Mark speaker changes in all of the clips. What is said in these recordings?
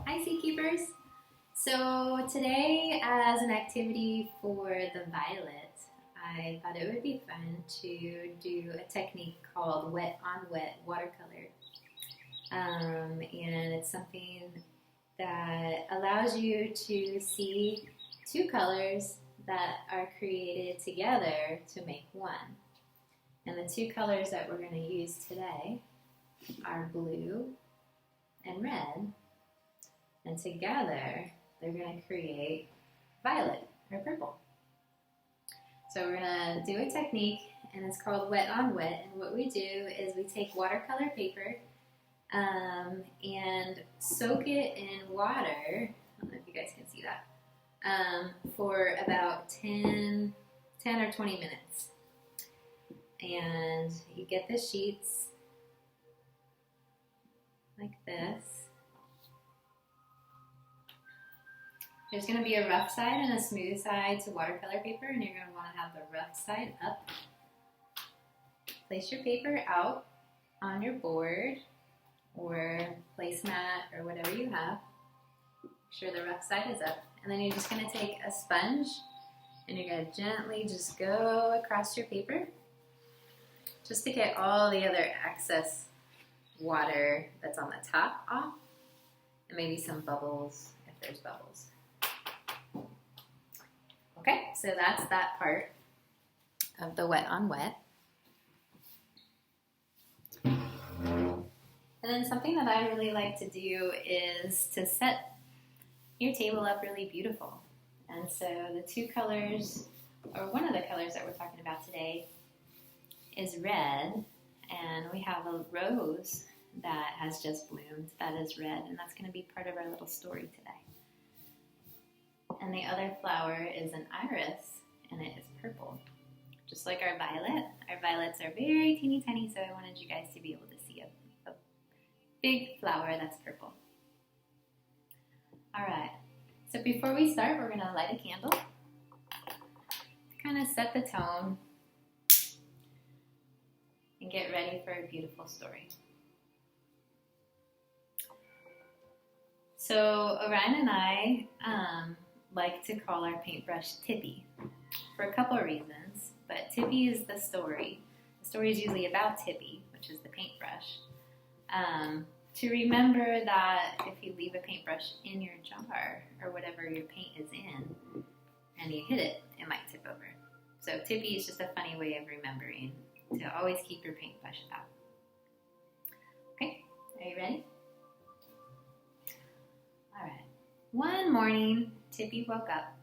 Speaker 1: Hi Sea Keepers! So today as an activity for the violet, I thought it would be fun to do a technique called wet on wet watercolor. And it's something that allows you to see two colors that are created together to make one. And the two colors that we're going to use today are blue and red. And together, they're going to create violet or purple. So we're going to do a technique, and it's called wet on wet. And what we do is we take watercolor paper and soak it in water. I don't know if you guys can see that. For about 10 or 20 minutes. And you get the sheets like this. There's going to be a rough side and a smooth side to watercolor paper, and you're going to want to have the rough side up. Place your paper out on your board or placemat or whatever you have. Make sure the rough side is up. And then you're just going to take a sponge and you're going to gently just go across your paper just to get all the other excess water that's on the top off, and maybe some bubbles if there's bubbles. Okay, so that's that part of the wet on wet. And then something that I really like to do is to set your table up really beautiful. And so the two colors, or one of the colors that we're talking about today is red, and we have a rose that has just bloomed that is red, and that's going to be part of our little story today. And the other flower is an iris, and it is purple. Just like our violet. Our violets are very teeny tiny, so I wanted you guys to be able to see a big flower that's purple. Alright, so before we start, we're going to light a candle. Kind of set the tone and get ready for a beautiful story. So Orion and I like to call our paintbrush Tippy for a couple of reasons, but Tippy is the story. The story is usually about Tippy, which is the paintbrush. To remember that if you leave a paintbrush in your jar or whatever your paint is in and you hit it, it might tip over. So Tippy is just a funny way of remembering to always keep your paintbrush out. Okay, are you ready? All right. One morning, Tippy woke up,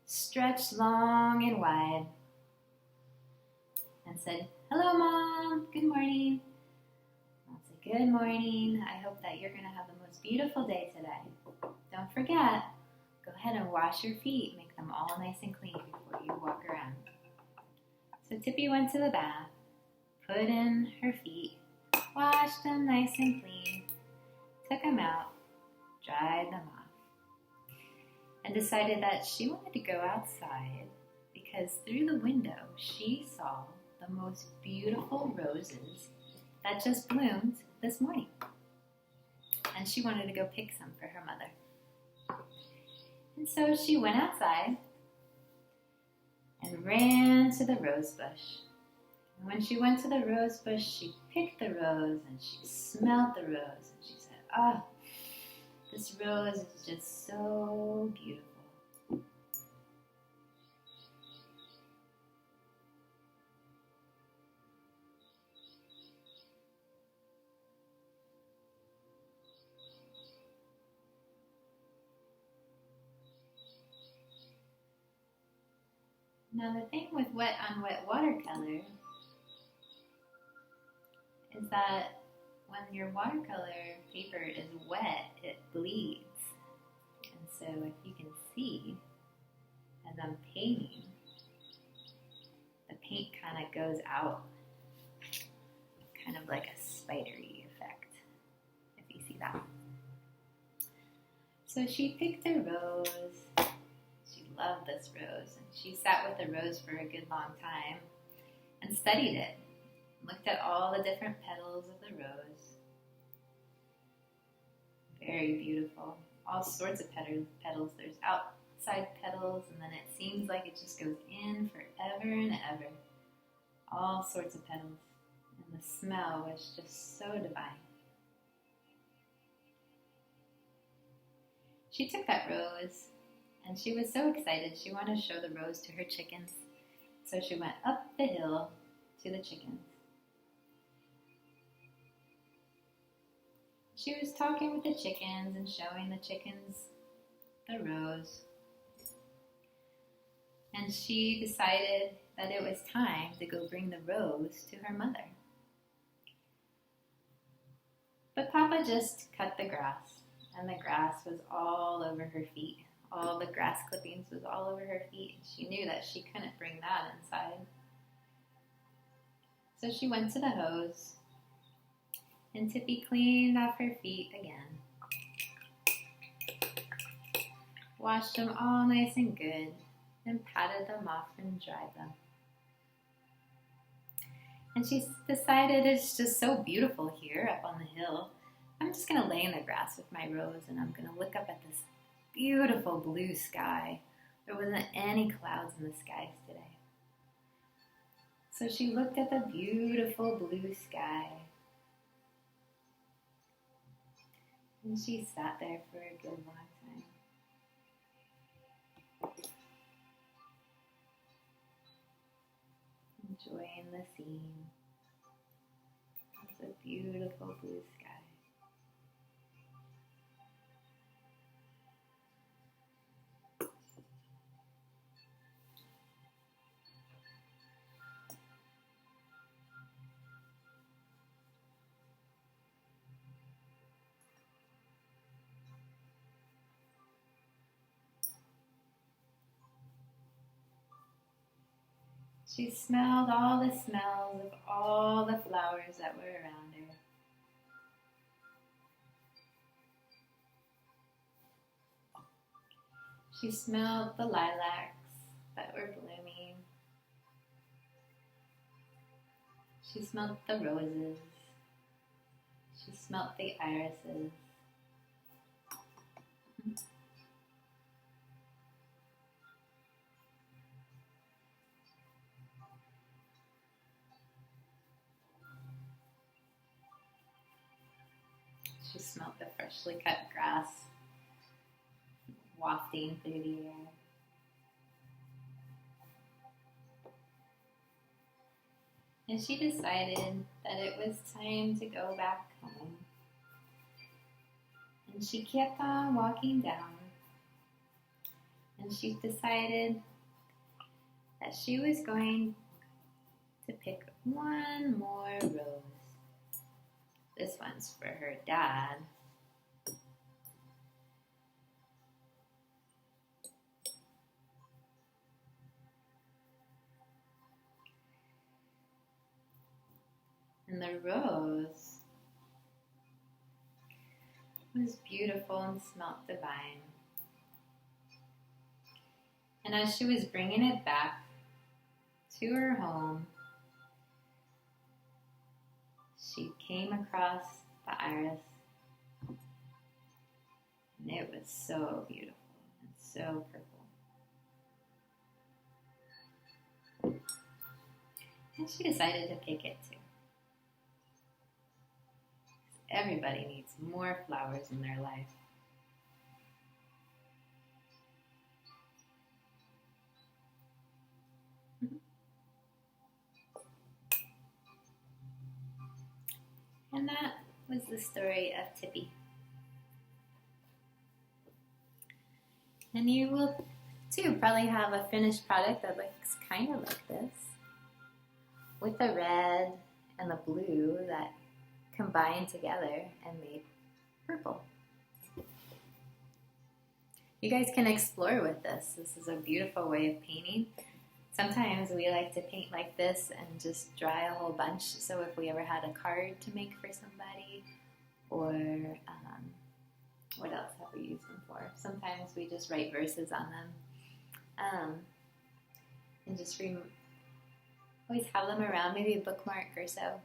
Speaker 1: stretched long and wide, and said, "Hello, Mom. Good morning." I'll say, "Good morning. I hope that you're going to have the most beautiful day today. Don't forget, go ahead and wash your feet. Make them all nice and clean before you walk around." So Tippy went to the bath, put in her feet, washed them nice and clean, took them out, dried them off, and decided that she wanted to go outside because through the window she saw the most beautiful roses that just bloomed this morning. And she wanted to go pick some for her mother. And so she went outside and ran to the rose bush. And when she went to the rose bush, she picked the rose and she smelled the rose and she said, "Oh, this rose is just so beautiful." Now the thing with wet on wet watercolor is that when your watercolor paper is wet, it bleeds. And so if you can see, as I'm painting, the paint kind of goes out, kind of like a spidery effect, if you see that. So she picked a rose. She loved this rose, and she sat with the rose for a good long time and studied it. Looked at all the different petals of the rose. Very beautiful. All sorts of petals. There's outside petals, and then it seems like it just goes in forever and ever. All sorts of petals. And the smell was just so divine. She took that rose, and she was so excited. She wanted to show the rose to her chickens. So she went up the hill to the chickens. She was talking with the chickens and showing the chickens the rose. And she decided that it was time to go bring the rose to her mother. But Papa just cut the grass, and the grass was all over her feet. All the grass clippings was all over her feet. She knew that she couldn't bring that inside. So she went to the hose, and Tippy cleaned off her feet again. Washed them all nice and good, and patted them off and dried them. And she decided it's just so beautiful here up on the hill. I'm just going to lay in the grass with my rose, and I'm going to look up at this beautiful blue sky. There wasn't any clouds in the skies today. So she looked at the beautiful blue sky. And she sat there for a good long time. Enjoying the scene. It's a beautiful blue sky. She smelled all the smells of all the flowers that were around her. She smelled the lilacs that were blooming. She smelled the roses. She smelled the irises. She smelled the freshly cut grass wafting through the air. And she decided that it was time to go back home. And she kept on walking down. And she decided that she was going to pick one more rose. This one's for her dad. And the rose was beautiful and smelt divine. And as she was bringing it back to her home, she came across the iris, and it was so beautiful and so purple. And she decided to pick it too. Everybody needs more flowers in their life. And that was the story of Tippy. And you will too probably have a finished product that looks kind of like this, with the red and the blue that combined together and made purple. You guys can explore with this. This is a beautiful way of painting. Sometimes we like to paint like this and just dry a whole bunch. So if we ever had a card to make for somebody, or what else have we used them for? Sometimes we just write verses on them, and just always have them around, maybe a bookmark or so.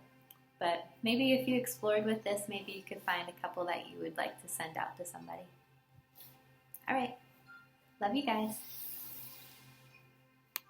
Speaker 1: But maybe if you explored with this, maybe you could find a couple that you would like to send out to somebody. All right. Love you guys.